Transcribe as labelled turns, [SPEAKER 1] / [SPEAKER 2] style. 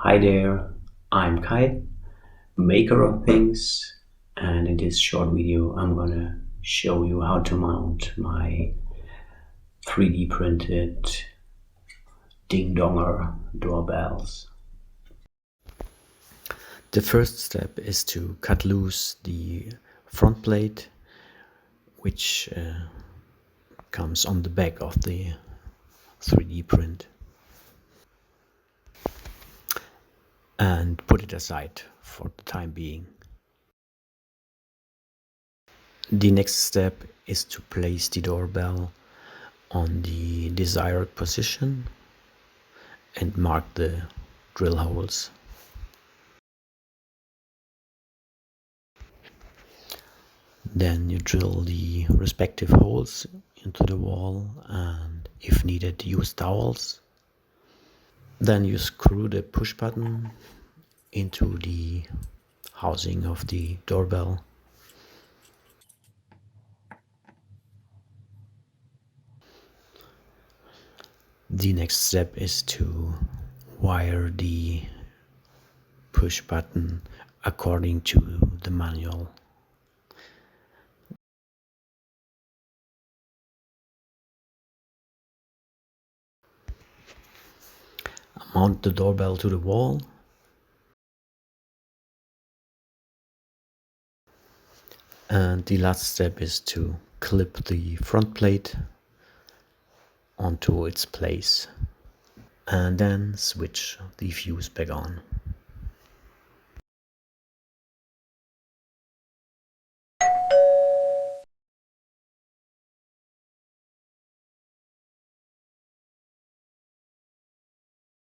[SPEAKER 1] Hi there, I'm Kai, maker of things, and in this short video, I'm gonna show you how to mount my 3D printed ding donger doorbells. The first step is to cut loose the front plate, which comes on the back of the 3D print, and put it aside for the time being. The next step is to place the doorbell on the desired position and mark the drill holes. Then you drill the respective holes into the wall and, if needed, use dowels. Then you screw the push button into the housing of the doorbell. The next step is to wire the push button according to the manual. Mount the doorbell to the wall. And the last step is to clip the front plate onto its place and then switch the fuse back on.